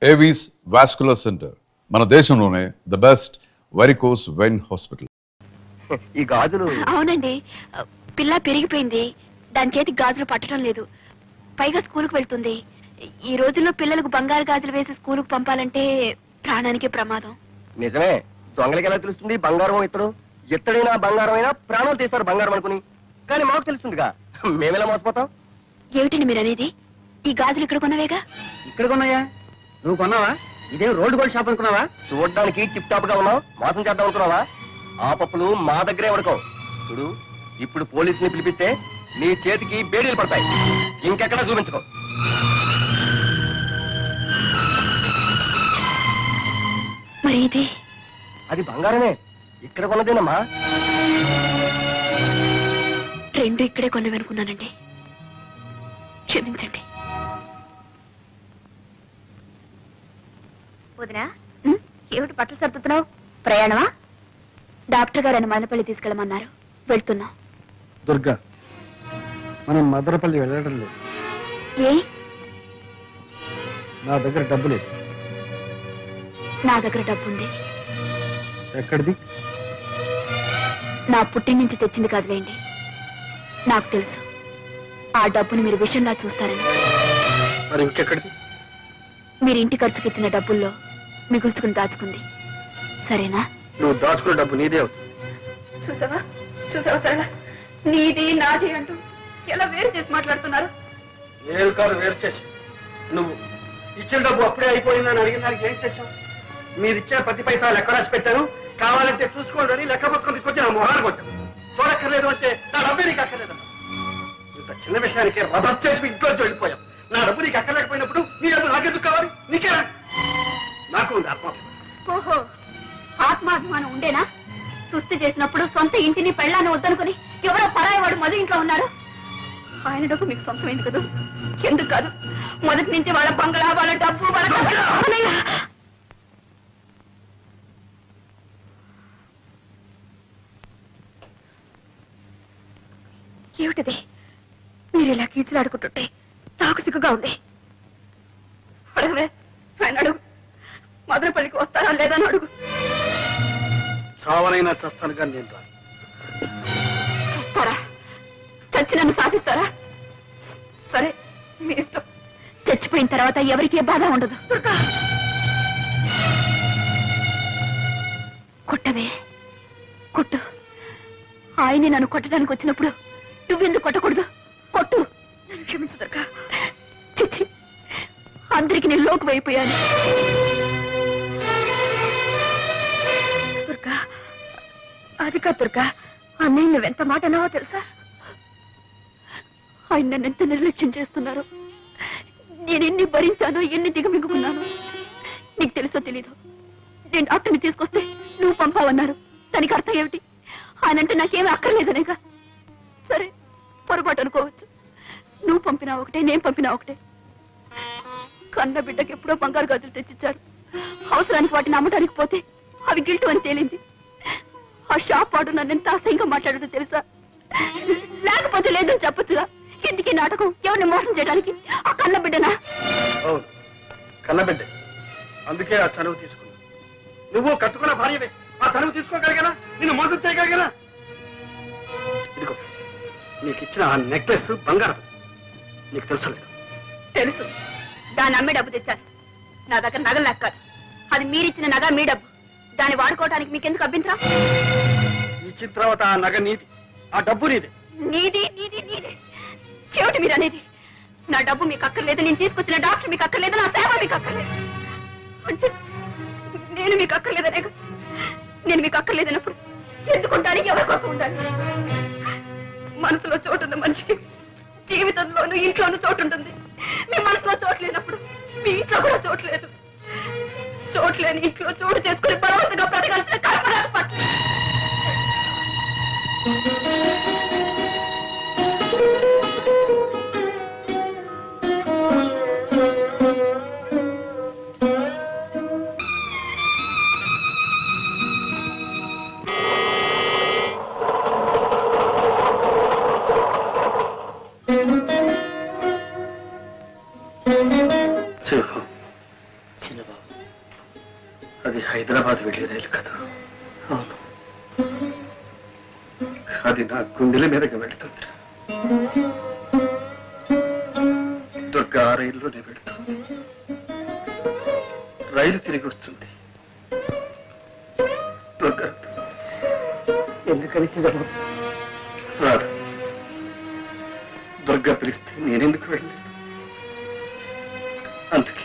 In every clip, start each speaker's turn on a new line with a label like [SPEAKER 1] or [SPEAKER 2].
[SPEAKER 1] Avis vascular centre, మన దేశంలోనే the best varicose vein hospital.
[SPEAKER 2] ఈ గాజులు
[SPEAKER 3] అవునండి, పిల్ల పెరిగిపోయింది, దాని చేతికి గాజులు పట్టడం లేదు, పైగా స్కూల్కి వెళ్తుంది. ఈ రోజుల్లో పిల్లలకు బంగారు గాజులు వేసి స్కూల్కి పంపాలంటే ప్రాణానికి ప్రమాదం.
[SPEAKER 2] నిజమే, దొంగలకి ఎలా తెలుస్తుంది బంగారం ఇతడు? ఎత్తడైనా బంగారం అయినా ప్రాణాలు తీస్తారు బంగారం అనుకుని. కానీ మాకు తెలుస్తుందిగా, మేమెలా మోసపోతాం?
[SPEAKER 3] ఏమిటండి మీరు అనేది? ఈ గాజులు ఇక్కడ కొన్నవేగా?
[SPEAKER 2] ఇక్కడ కొన్నాయా? నువ్వు కొన్నావా? ఇదే రోడ్డు గోల్డ్ షాప్ అనుకున్నావా? చూడడానికి టిప్ టాప్ గా ఉన్నావు, మోసం చేద్దాం అనుకున్నావా? ఆ పప్పులు మా దగ్గరే ఉడకవు. చూడు, ఇప్పుడు పోలీసుని పిలిపిస్తే నీ చేతికి బేడీలు పడతాయి. ఇంకెక్కడా చూపించుకో.
[SPEAKER 3] మరి ఇది?
[SPEAKER 2] అది బంగారమే, ఇక్కడ కొన్నదేనమ్మా.
[SPEAKER 3] రెండు ఇక్కడే కొన్నవనుకున్నానండి, క్షమించండి. వదినా, ఏమిటి బట్టలు సర్దుతున్నావు? ప్రయాణమా? డాక్టర్ గారు అని మదనపల్లి తీసుకెళ్ళమన్నారు, వెళ్తున్నాం.
[SPEAKER 4] దుర్గా, మనం మదనపల్లి వెళ్ళడం లేదు.
[SPEAKER 3] ఏ?
[SPEAKER 4] నా దగ్గర డబ్బు లేదు.
[SPEAKER 3] నా దగ్గర డబ్బుంది.
[SPEAKER 4] ఎక్కడిది?
[SPEAKER 3] నా పుట్టిన నుంచి తెచ్చింది కాదులేండి. నాకు తెలుసు ఆ డబ్బుని మీరు విషయంలా చూస్తారని.
[SPEAKER 4] మరి ఇంకెక్కడిది?
[SPEAKER 3] మీరు ఇంటి ఖర్చుకి ఇచ్చిన డబ్బుల్లో మిగుల్చుకుని దాచుకుంది. సరేనా?
[SPEAKER 4] నువ్వు దాచుకున్న డబ్బు నీదే అవుతుంది.
[SPEAKER 3] చూసావా చూసావా సరళ, నీది నాది అంటూ ఎలా వేరు చేసి మాట్లాడుతున్నారు.
[SPEAKER 4] నేను కాదు వేరు చేసి, నువ్వు ఇచ్చిన డబ్బు అప్పుడే అయిపోయిందని అడిగిన దానికి ఏం చేశావు? మీరు ఇచ్చే ప్రతి పైసా లెక్క రాసి పెట్టాను, కావాలంటే చూసుకోండి అని లెక్క పుస్తకం తీసుకొచ్చి నా మొహాన్ని కొట్టాను. చూడక్కర్లేదు అంటే నా డబ్బే నీకు అక్కర్లేదమ్మా. ఇంత చిన్న విషయానికి రభస్ చేసి ఇంట్లోంచి వెళ్ళిపోయాం. నా డబ్బు నీకు అక్కర్లేకపోయినప్పుడు నీ డబ్బు నాకెందుకు కావాలి? నీకే నాకు ఉంది ఆత్మాభిమానం.
[SPEAKER 3] ఓహో, ఆత్మాభిమానం ఉండేనా? సుస్థి చేసినప్పుడు సొంత ఇంటిని పెళ్ళాన్ని వద్దనుకుని ఎవరో పరాయి వాడు మధు ఇంట్లో ఉన్నారు. ఆయన డబ్బు మీకు సొంతమైంది కదా? ఎందుకు కాదు? మొదటి నుంచి వాళ్ళ బంగళా, వాళ్ళ డబ్బు, వాళ్ళ ఏమిటిది? మీరు ఇలా కీచులాడుకుంటుంటే నాకు సిగ్గుగా ఉంది. అడగవే, ఆయన అడుగు. మదనపల్లికి వస్తారా లేదని అడుగు.
[SPEAKER 4] చావనైనా చస్తాను కానీ నేను రాను.
[SPEAKER 3] చస్తారా? చచ్చి నన్ను సాధిస్తారా? సరే, మీ ఇష్టం. చచ్చిపోయిన తర్వాత ఎవరికీ బాధ ఉండదు. కొట్టవే, కొట్టు. ఆయన్ని నన్ను కొట్టడానికి వచ్చినప్పుడు నువ్వెందుకు కొట్టకూడదు? కొట్టు. నన్ను క్షమించు దుర్గా. చిచ్చి, అందరికి నేను లోకు అయిపోయాను. దుర్గా, అది కాదు దుర్గా, అన్నయ్య నువ్వెంత మాట అన్నావో తెలుసా? ఆయన నన్ను ఎంత నిర్లక్ష్యం చేస్తున్నారు. నేను ఎన్ని భరించానో, ఎన్ని దిగమింగుకున్నాను. నీకు తెలుసో తెలీదు, నేను డాక్టర్ని తీసుకొస్తే నువ్వు పంపావన్నారు. దానికి అర్థం ఏమిటి? ఆయనంటే నాకేమీ అక్కర్లేదనేగా. సరే, పొరపాటు అనుకోవచ్చు. నువ్వు పంపినా ఒకటే, నేను పంపినా ఒకటే. కన్న బిడ్డకి ఎప్పుడో బంగారు గాజులు తెచ్చిచ్చారు. అవసరానికి వాటిని అమ్మటానికి పోతే అవి గిల్టు అని తేలింది. ఆ షాప్ వాడు నన్ను ఎంత అసహ్యంగా మాట్లాడదో తెలుసా? లేకపోతే లేదని చెప్పొచ్చుగా. ఎందుకీ నాటకం? ఎవరిని మోసం చేయడానికి? ఆ కన్న బిడ్డనా?
[SPEAKER 4] అవును, కన్నబిడ్డ. అందుకే ఆ చనువు తీసుకున్నా. నువ్వు కట్టుకున్న భార్యవే, ఆ చనువు తీసుకోగలిగానా? నిన్ను మోసం చేయగలిగానా? ఇదిగో, నీకు ఇచ్చిన ఆ నెక్లెస్ బంగారం. నీకు తెలుసలేదు?
[SPEAKER 3] తెలుసు. దాన్ని అమ్మే డబ్బు తెచ్చాను. నా దగ్గర నగలు లెక్క. అది మీరిచ్చిన నగ, మీ డబ్బు. దాన్ని వాడుకోవడానికి మీకెందుకు అభ్యంతరం?
[SPEAKER 4] ఇచ్చిన తర్వాత ఆ నగ నీది, ఆ డబ్బు నీది.
[SPEAKER 3] నీది నీది నీది ఏమిటి మీరు అనేది? నా డబ్బు మీకు అక్కర్లేదు, నేను తీసుకొచ్చిన డాక్టర్ మీకు అక్కర్లేదు, నా సేవ మీకు అక్కర్లేదు అంటే నేను మీకు అక్కర్లేదనే? నేను మీకు అక్కర్లేదన్నప్పుడు ఎందుకుంటానికి ఎవరి కోసం ఉండాలి? మనసులో చోటున్న మనిషికి జీవితంలోనూ ఇంట్లోనూ చోటు ఉంటుంది. మీ మనసులో చోటు లేనప్పుడు మీ ఇంట్లో కూడా చోటు లేదు. చోటు లేని ఇంట్లో చోటు చేసుకుని బలవంతంగా బ్రతకాల్సిన కల్పన పట్ల
[SPEAKER 4] చిన్నబాబు, అది హైదరాబాద్ వెళ్ళే రైలు కదా? అవును, అది నా గుండెల మీదకి వెళుతుంది. దుర్గా ఆ రైల్లోనే వెళుతుంది. రైలు తిరిగి వస్తుంది. దుర్గా ఎందుకని చిన్నబాబు రాదు. దుర్గా పిలిస్తే నేనెందుకు వెళ్ళలేదు? అందుకే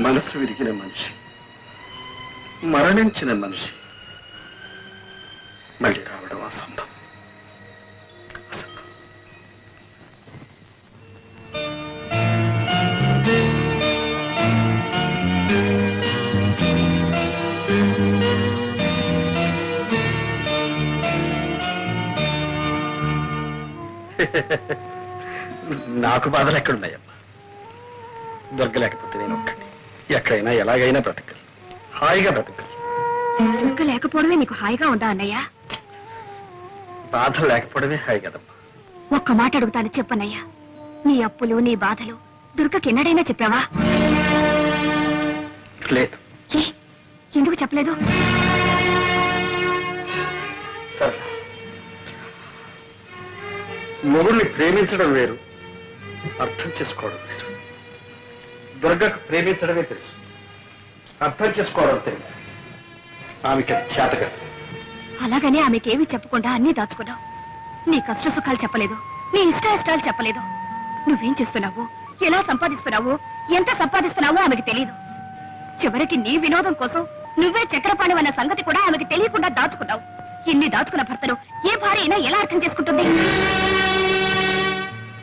[SPEAKER 4] మనసు విరిగిన మనిషి, మరణించిన మనిషి మళ్ళీ రావడం అసంభవం. నాకు బాధలు ఎక్కడున్నాయమ్మా? దొరకలేకపోతే నేను ఒక్కడిని ఎక్కడైనా ఎలాగైనా బ్రతకాలి, హాయిగా బ్రతకాలి.
[SPEAKER 3] దుర్గ లేకపోవడమే నీకు హాయిగా ఉందా అన్నయ్య?
[SPEAKER 4] బాధ లేకపోవడమే హాయి కదమ్మా.
[SPEAKER 3] ఒక్క మాట అడుగుతాను, చెప్పన్నయ్యా. నీ అప్పులు, నీ బాధలు దుర్గకి ఎన్నడైనా చెప్పావా?
[SPEAKER 4] లేదు.
[SPEAKER 3] ఏ, ఎందుకు చెప్పలేదు?
[SPEAKER 4] సరే, మొగుడిని ప్రేమించడం వేరు, అర్థం చేసుకోవడం వేరు. దుర్గకు ప్రేమించడమే తెలుసు, అర్థం చేసుకోవడం తెలియదు. ఆమెకి చేతగా.
[SPEAKER 3] అలాగని ఆమెకేమీ చెప్పకుండా అన్నీ దాచుకున్నావు. నీ కష్ట సుఖాలు చెప్పలేదు, నీ ఇష్టాయిష్టాలు చెప్పలేదు. నువ్వేం చేస్తున్నావు, ఎలా సంపాదిస్తున్నావు, ఎంత సంపాదిస్తున్నావో ఆమెకి తెలియదు. చివరికి నీ వినోదం కోసం నువ్వే చక్రపాణి అన్న సంగతి కూడా ఆమెకి తెలియకుండా దాచుకున్నావు. ఇన్ని దాచుకున్న భర్తను ఏ భార్య అయినా ఎలా అర్థం చేసుకుంటుంది?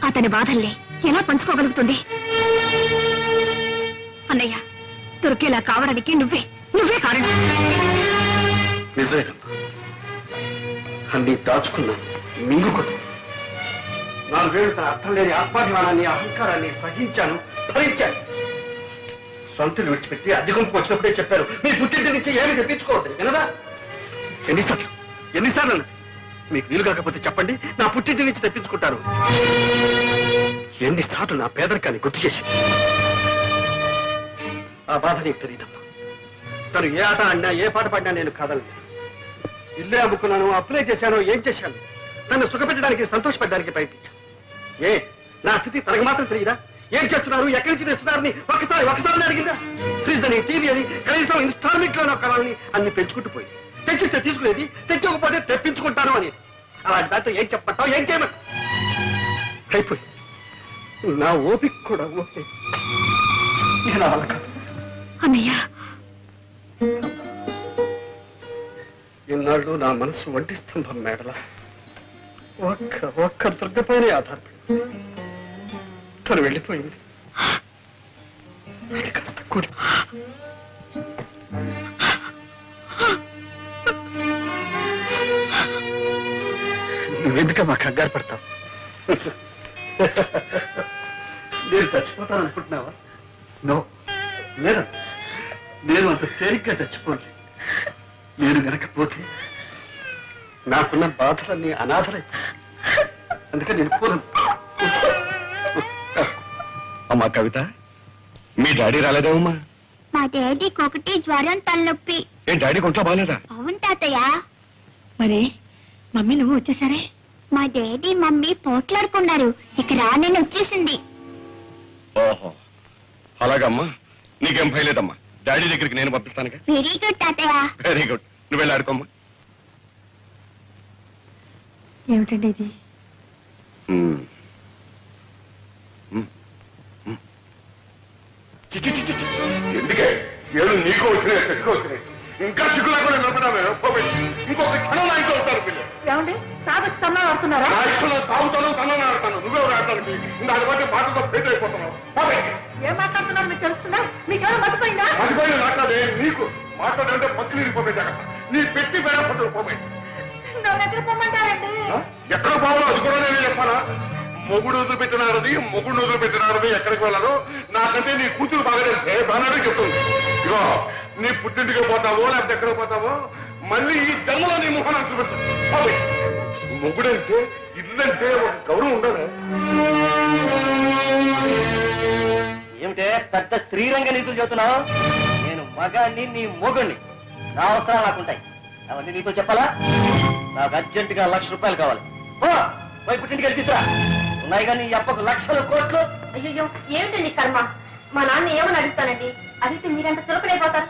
[SPEAKER 3] అతని బాధల్ని ఎలా పంచుకోగలుగుతుంది? అన్నయ్య, దొరికేలా కావడానికి నువ్వే కారణం.
[SPEAKER 4] నిజమేనమ్మా, అన్ని దాచుకున్నాను, మింగుకున్నాను. 4 ఏళ్ళు తన అర్థం లేని ఆత్మాభిమానాన్ని, అహంకారాన్ని సహించాను, భరించాను. సొంతలు విడిచిపెట్టి అద్దెకొంపుకు వచ్చినప్పుడే చెప్పారు, మీ పుట్టింటి నుంచి ఏమీ తెప్పించుకోవద్దు. వినదా? ఎన్నిసార్లు అన్నది? మీకు వీలు కాకపోతే చెప్పండి, నా పుట్టింటి నుంచి తెప్పించుకుంటారు. ఎన్నిసార్లు నా పేదరికాన్ని గుర్తు చేసింది. ఆ బాధ నీకు తెలియదమ్మా. తను ఏ ఆట ఆడినా, ఏ పాట పాడినా నేను కాదలేదు. ఇల్లే అమ్ముకున్నాను, అప్లై చేశాను, ఏం చేశాను? తను సుఖపెట్టడానికి, సంతోషపెట్టడానికి ప్రయత్నించాను. నా స్థితి తనకు మాత్రం తెలియదా? ఏం చేస్తున్నారు, ఎక్కడి నుంచి తెస్తున్నారని ఒకసారి అడిగిందా? ఫ్రిడ్జ్ అని, టీవీ అని, కనీసం ఇన్స్టాల్మెంట్ లో కరాలని అన్ని పెంచుకుంటూ పోయి తెచ్చిస్తే తీసుకునేది, తెచ్చకపోతే తెప్పించుకుంటాను అని. అలాంటి దాంతో ఏం చెప్పమంటావు, ఏం చేయమంటావు? అయిపోయి నా ఓపిక కూడా ఓకే. ఇక నా వల్ల కాదు.
[SPEAKER 3] అన్నయ్య,
[SPEAKER 4] ఇన్నాళ్ళు నా మనసు వంటి స్తంభం మేడల ఒక్క దుర్గపైనే ఆధారపడి తను వెళ్ళిపోయింది. అది కాస్త కూడి నువ్వెందుక మా కంగారు పడతావు? నేను చచ్చిపోతాను అనుకుంటున్నావా? నో, లేదా, నేను అంత తేలిగ్గా చచ్చిపోలే. నేను గనకపోతే నాకున్న బాధలన్నీ అనాథలై, అందుకని నేను పూర్వం. అమ్మా కవిత, మీ డాడీ రాలేదేమమ్మా?
[SPEAKER 3] మా డాడీకి ఒకటి జ్వరం, తలనొప్పి.
[SPEAKER 4] ఏ డాడీకి ఒంట్లో బాగాలేదా?
[SPEAKER 3] అవును తాతయ్య. మరి మమ్మీ నువ్వు వచ్చేసరే? మా డాడీ మమ్మీ పోట్లాడుకున్నారు, ఇక రానని వచ్చేసింది.
[SPEAKER 5] ఓహో, అలాగమ్మా, నీకేం భయలేదమ్మా. డాడీ దగ్గరికి నేను పంపిస్తానుగా.
[SPEAKER 3] వెరీ గుడ్ తాతయ్య.
[SPEAKER 5] వెరీ గుడ్, నువ్వు వెళ్ళి ఆడుకోమ్మా.
[SPEAKER 3] ఏమిటండి ఇది?
[SPEAKER 5] ఎందుకే ఏడు నీకు వచ్చినాయి, చెట్టుకు వచ్చినాయి. ఇంకా చిక్కు లేకుండా నిలబడామే. ఇంకొక క్షణం నా ఇంట్లో వస్తారు పిల్లలు.
[SPEAKER 3] ఏమండి, తాగొచ్చి తన్నా ఆడుతున్నారా?
[SPEAKER 5] నా ఇష్టంలో తాగుతాను, తనని ఆడతాను. నువ్వెవరు ఆడటానికి? దాని బట్టి మాటతో ఫెయిల్ అయిపోతున్నావు.
[SPEAKER 3] ఏం మాట్లాడుతున్నారు మీకు తెలుస్తుందా? మీకేమైనా మర్చిపోయిందా?
[SPEAKER 5] మర్చిపోయిన మాట్లాడే నీకు మాట్లాడంటే పక్కన ఇరిపోయి జాగ్రత్త. నీ పెట్టి పేడ పట్టుకు పోయి
[SPEAKER 3] నన్ను ఎక్కడ పొమ్మంటారండి?
[SPEAKER 5] ఎక్కడ పోవాలో అది కూడా నేను చెప్పాలా? మొగుడు వదిలిపెట్టినారది, మొగుడు వదిలిపెట్టినారది, ఎక్కడికి వెళ్ళాలో నాకంటే నీ కూతురు బాగా తెలిసే బాగానే చెప్తుంది. ఇగో, నీ పుట్టింటికి పోతావో లేకపోతే ఎక్కడికి పోతావో మళ్ళీ ఈ జన్మలో నీ ముఖాన్ని చూపెడతావు. మొగుడంటే, ఇల్లంటే ఒక గౌరవం ఉండాలి.
[SPEAKER 4] ఏం
[SPEAKER 2] ఏమిటే పెద్ద శ్రీరంగ నీతులు చెబుతున్నావు? నేను మగాణ్ణి, నీ మొగుణ్ణి. నా అవసరాలు నాకుంటాయి. అవన్నీ నీతో చెప్పాలా? నాకు అర్జెంటుగా ₹1,00,000 కావాలి. పోయి పుట్టింటికి వెళ్ళి తీసురా. ఉన్నాయి కానీ నీ అప్పకు లక్షల కోట్లు.
[SPEAKER 3] అయ్యో ఏమిటండి కర్మ? మా నాన్న ఏమని అడుగుతానండి? అడిగితే మీరంత చులకడైపోతారు.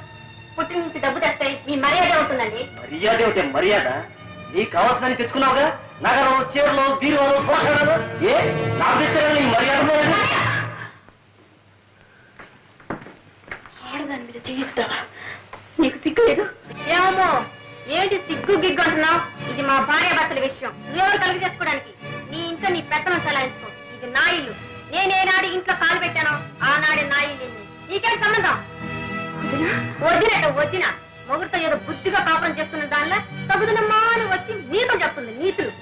[SPEAKER 3] పుట్టిన నుంచి డబ్బు తెస్తాయి, మీ మర్యాద ఉంటుందండి.
[SPEAKER 2] మర్యాద ఏమిటే మర్యాద? నీకు కావాల్సిన తెచ్చుకున్నావుగా, నగరం, చీరలు, బీరువాలు, పోషణలు. ఏ నాకు తెచ్చారా నీ మర్యాద?
[SPEAKER 3] ఆడదాని మీద చేయిస్తావా? నీకు సిగ్గు లేదు? ఏమో ఏంటి సిగ్గు గిగ్గు అంటున్నావు? ఇది మా భార్య భర్తల విషయం. నువ్వెవరు కలిగి చేసుకోవడానికి? నీ ఇంట్లో నీ పెత్తనం చలాయించుకో. ఇది నా ఇల్లు. నేనేనాడు ఇంట్లో కాలు పెట్టాను ఆనాడే నా ఇల్లు. నీకేం సంబంధం? వదిన మొగుడితో ఏదో బుద్ధిగా కాపురం చేస్తున్న దానిలో తగుదనమ్మా అని వచ్చి నీతో చెప్తుంది నీతులు.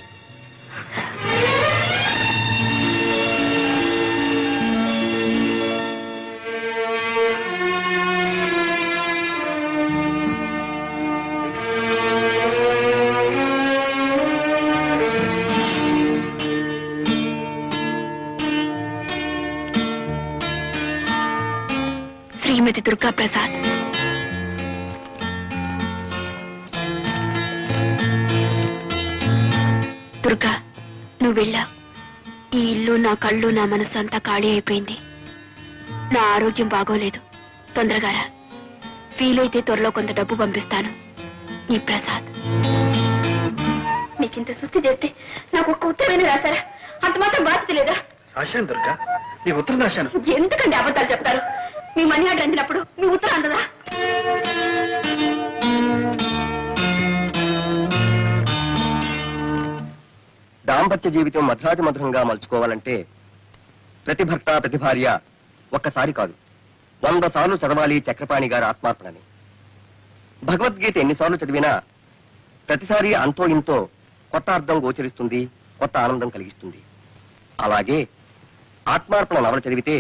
[SPEAKER 3] శ్రీమతి దుర్గా ప్రసాద్. దుర్గా, నువ్వు వెళ్ళావు. ఈ ఇల్లు, నా కళ్ళు, నా మనసు అంతా ఖాళీ అయిపోయింది. నా ఆరోగ్యం బాగోలేదు. తొందరగా రా. వీలైతే త్వరలో కొంత డబ్బు పంపిస్తాను. ఈ ప్రసాద్. నీకింత సుస్థి చేస్తే నాకు ఒక్క ఉత్తరమైన రాశారా? అంత మాత్రం బాధ్యత లేదా?
[SPEAKER 4] రాశాను దుర్గా, నీ ఉత్తరం రాశాను.
[SPEAKER 3] ఎందుకండి అబద్ధాలు చెప్తారు? మీ మనీ ఆర్డర్ అందినప్పుడు మీ ఉత్తరం అందదా?
[SPEAKER 2] దాంపత్య జీవితం మధురాతి మధురంగా మలుచుకోవాలంటే ప్రతి భర్త, ప్రతి భార్య ఒక్కసారి కాదు 100 సార్లు చదవాలి చక్రపాణి గారి ఆత్మార్పణని. భగవద్గీత ఎన్నిసార్లు చదివినా ప్రతిసారి అంతో ఇంతో కొత్త అర్థం గోచరిస్తుంది, కొత్త ఆనందం కలిగిస్తుంది. అలాగే ఆత్మార్పణ నవల చదివితే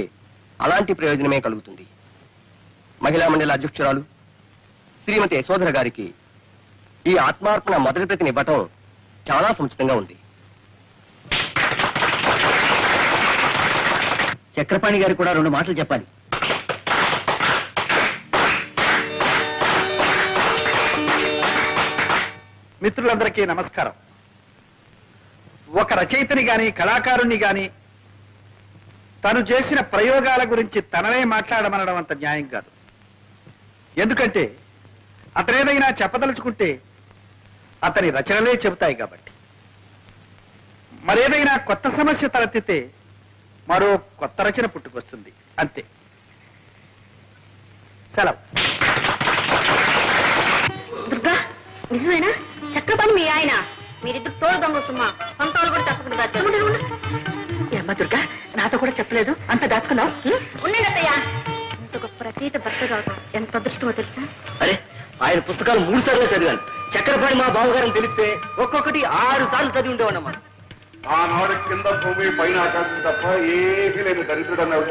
[SPEAKER 2] అలాంటి ప్రయోజనమే కలుగుతుంది. మహిళా మండలి అధ్యక్షురాలు శ్రీమతి యశోధర గారికి ఈ ఆత్మార్పణ మొదటి ప్రతిని ఇవ్వటం చాలా సముచితంగా ఉంది. చక్రపాణి గారికి కూడా 2 మాటలు చెప్పాలి.
[SPEAKER 4] మిత్రులందరికీ నమస్కారం. ఒక రచయితని గాని, కళాకారుణ్ణి గాని తను చేసిన ప్రయోగాల గురించి తననే మాట్లాడమనడం అంత న్యాయం కాదు. ఎందుకంటే అతనేదైనా చెప్పదలుచుకుంటే అతని రచనలే చెబుతాయి కాబట్టి. మరేదైనా కొత్త సమస్య తలెత్తితే మరో కొత్త రచన పుట్టుకొస్తుంది, అంతే. సెలవు.
[SPEAKER 3] దుర్గా, నిజమేనా? చక్రపాణి మీ ఆయన? మీరిద్దరు తోడు దొంగతుమ్మా. సొంత వాళ్ళు కూడా చెప్పకుండా ఏమ్మా దుర్గా, నాతో కూడా చెప్పలేదు, అంత దాచుకున్నావు. ఉండండి అత్తయ్య. ఇంత గొప్ప రచయిత భర్త కావడం ఎంత అదృష్టమో తెలుసా?
[SPEAKER 2] అరే, ఆయన పుస్తకాలు 3 సార్లు చదివాను. చక్రపాణి మా బావగారని తెలిస్తే ఒక్కొక్కటి 6 సార్లు చదివి ఉండేవాడమ్మా.
[SPEAKER 5] ఆనాడు కింద భూమి పైన ఆకాశం తప్ప ఏమీ లేని దరిద్రుడు అన్నావు.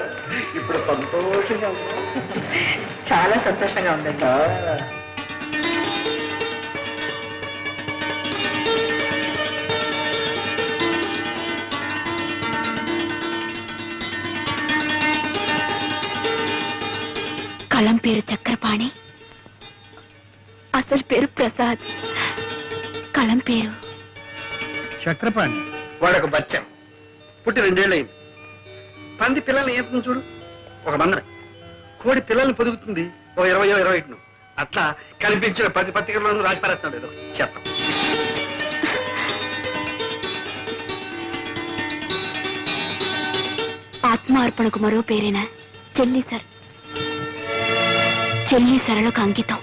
[SPEAKER 5] ఇప్పుడు సంతోషంగా
[SPEAKER 3] చాలా సంతోషంగా ఉందండి. కలం పేరు చక్రపాణి, అసలు పేరు ప్రసాద్. కలం పేరు
[SPEAKER 4] చక్రపాణి. వాడొక బచ్చ పుట్టి 2 ఏళ్ళు అయింది. పంది పిల్లల్ని ఏం చూడు, ఒక మందర. కోడి పిల్లల్ని పొదుగుతుంది ఒక 20-21. అట్లా కనిపించిన 10 పత్రికలను రాసి పారేస్తున్నాడు. ఏదో చెత్త.
[SPEAKER 3] ఆత్మార్పణకు మరో పేరేనా? చెల్లి సర్. చెల్లి సరళకు అంకితం.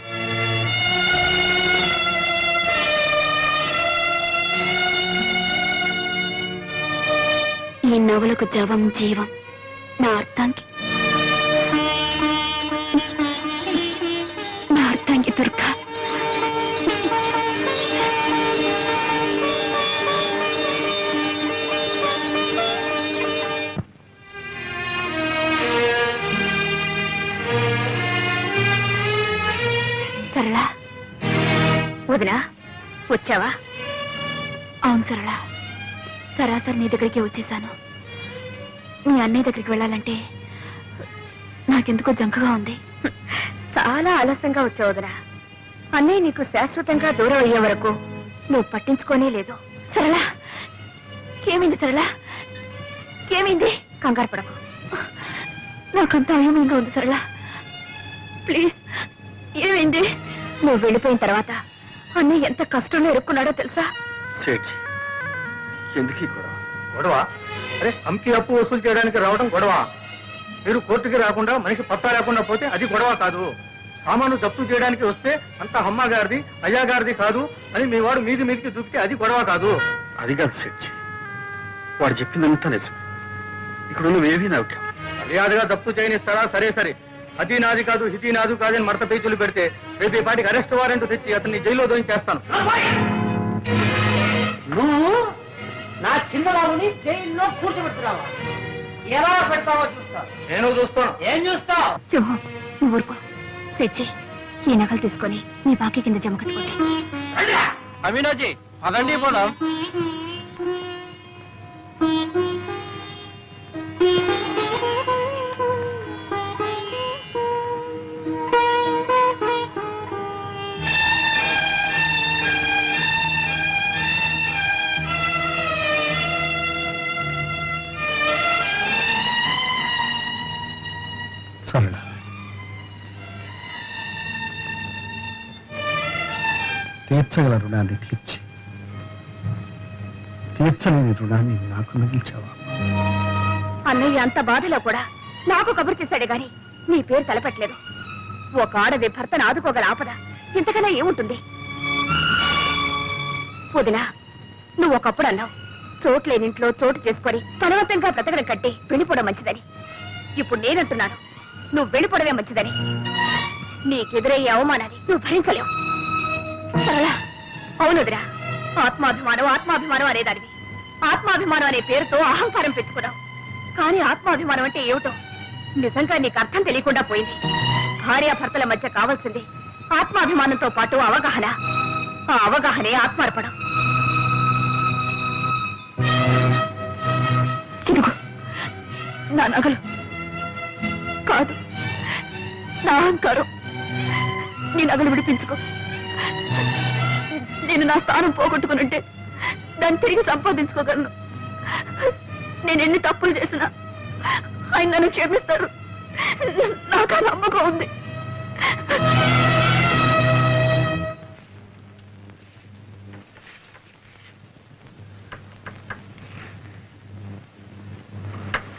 [SPEAKER 3] ఈ నవలకు జవం జీవం. నా అర్థానికి దుర్గా. సరళ, వదినా వచ్చావా? అవును సరళ, సరాసరి నీ దగ్గరికి వచ్చేసాను. నీ అన్నయ్య దగ్గరికి వెళ్ళాలంటే నాకెందుకో జంకగా ఉంది.
[SPEAKER 6] చాలా ఆలస్యంగా వచ్చావు వదినా. అన్నయ్య నీకు శాశ్వతంగా దూరం అయ్యే వరకు నువ్వు పట్టించుకోనే లేదు.
[SPEAKER 3] సరళ, ఏమైంది సరళ? ఏమైంది?
[SPEAKER 6] కంగారు పడకు.
[SPEAKER 3] నాకంతా అయోమయంగా ఉంది సరళ. ప్లీజ్, ఏమైంది?
[SPEAKER 6] నువ్వు వెళ్ళిపోయిన తర్వాత అన్నయ్య ఎంత కష్టంలో ఇరుక్కున్నాడో తెలుసా?
[SPEAKER 4] సేఠ్, ఎందుకు ఈ గొడవ? గొడవ? అరే, అమ్కి అప్పు వసూలు చేయడానికి రావడం గొడవ. మీరు కోర్టుకి రాకుండా మనిషి పత్తా లేకుండా పోతే అది గొడవ కాదు. సామాను జప్తు చేయడానికి వస్తే అంత అమ్మ గారిది అయ్యా గారిది కాదు అని మీ వాడు మీదికి దూకితే అది గొడవ కాదు. అది కాదు సేఠ్, వాడు చెప్పిందంతా నిజం. ఇక్కడ నువ్వేమీ నవ్వు మర్యాదగా జప్తు చేయనిస్తారా? సరే సరే, అది నాది కాదు ఇది నాది కాదని మడత పేచీలు పెడితే రేపు ఈ పాటికి అరెస్ట్ వారెంట్ తెచ్చి అతన్ని జైల్లో దోయించేస్తాను.
[SPEAKER 7] నువ్వు నా చిన్నబాబుని జైల్లో కూర్చోబెట్టున్నావా? ఎలా పెడతావో చూస్తా.
[SPEAKER 4] నేను చూస్తాను.
[SPEAKER 7] ఏం చూస్తావు?
[SPEAKER 3] సింహం, నువ్వు ఊరుకో. సెట్ ఈ నగలు తీసుకొని నీ బాకీ కింద జమ కట్టుకోండి.
[SPEAKER 2] అమీనాజీ, అదండి పోదాం.
[SPEAKER 4] సరళ, తీర్చగల రుణాన్ని తీర్చలేని రుణాన్ని నాకు మిగిల్చావా?
[SPEAKER 6] అన్నయ్య అంత బాధలో కూడా నాకు కబురు చేశాడే గాని నీ పేరు తలపెట్టలేదు. ఒక ఆడది భర్తను ఆదుకోగల ఆపద ఇంతకన్నా ఏముంటుంది? వదినా, నువ్వు ఒకప్పుడు అన్నావు చోట్లేనింట్లో చోటు చేసుకొని బలవంతంగా బ్రతకడం కట్టి వెళ్ళిపోవడం మంచిదని. ఇప్పుడు నేనంటున్నాను నువ్వు వెళ్ళిపోవడమే మంచిదని. నీకెదురయ్యే అవమానాన్ని నువ్వు భరించలేవు. సరళ, అవునుదిరా, ఆత్మాభిమానం అనేదానివి. ఆత్మాభిమానం అనే పేరుతో అహంకారం పెంచుకున్నావు. కానీ ఆత్మాభిమానం అంటే ఏమిటో నిజంగా నీకు అర్థం తెలియకుండా పోయింది. భార్యాభర్తల మధ్య కావాల్సింది ఆత్మాభిమానంతో పాటు అవగాహన. ఆ అవగాహనే ఆత్మార్పణం.
[SPEAKER 3] ఇదిగో నా నగలు కాదు, నా అహంకారం. నీ నగలు విడిపించుకో. నేను నా స్థానం పోగొట్టుకునుంటే దాన్ని తిరిగి సంపాదించుకోగలను. నేను ఎన్ని తప్పులు చేసినా ఆయన నన్ను క్షమిస్తారు. నాకు ఆ నమ్మకం ఉంది.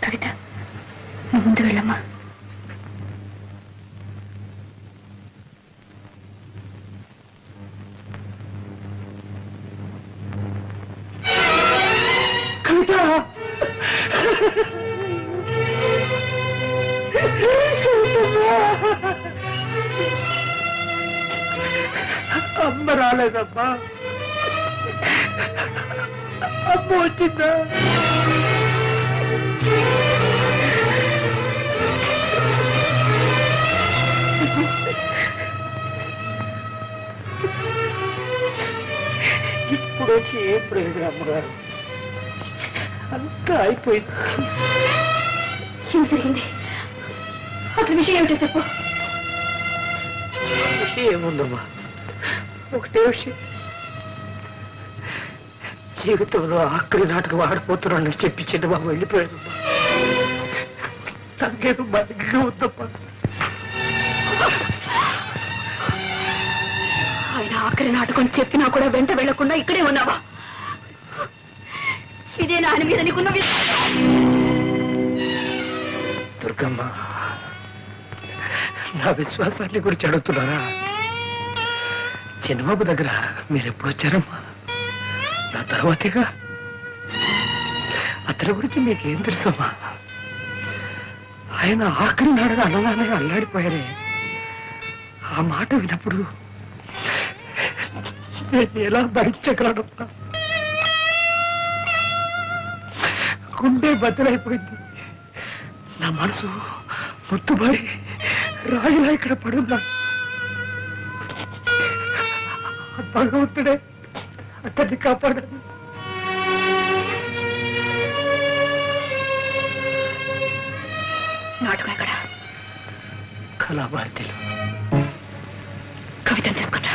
[SPEAKER 3] కవిత, నువ్వు ముందు వెళ్ళమ్మా.
[SPEAKER 4] అమ్మ రాలేదమ్మా. అమ్మ వచ్చిందా? ఇప్పుడు వచ్చి ఏం ప్రయోజనం అమ్మగారు? అంతా అయిపోయింది.
[SPEAKER 3] ఏం జరిగింది? అసలు విషయం ఏమిటో చెప్పు.
[SPEAKER 4] విషయం ఏముందమ్మా, ఒకటే విషయం. జీవితంలో ఆఖరి నాటకం ఆడిపోతున్నానని చెప్పి చిన్నబాబు వెళ్ళిపోయాడు. నాకేదో బతిగా ఉందమ్మా.
[SPEAKER 3] ఆయన ఆఖరి నాటకం చెప్పినా కూడా వెంట వెళ్లకుండా ఇక్కడే ఉన్నావా? ఇదే నాని మీద నీకున్న
[SPEAKER 4] దుర్గమ్మ, నా విశ్వాసాన్ని గురించి అడుగుతున్నారా? చిన్నబాబు దగ్గర మీరు ఎప్పుడు వచ్చారమ్మా? నా తర్వాతేగా. అతని గురించి మీకేం తెలుసమ్మా? ఆయన ఆఖరి నాడగా అన్నదానగా అల్లాడిపోయారే. ఆ మాట విన్నప్పుడు నేను ఎలా భరించగలనమ్మా? గుండె బద్దలైపోయింది. నా మనసు ముత్తుబారి రాయిలా ఇక్కడ పడున్నా. భగవంతుడే అతన్ని కాపాడాలి.
[SPEAKER 3] నాటకం ఎక్కడ?
[SPEAKER 4] కళాభారతిలో
[SPEAKER 3] కవితను తీసుకుంటా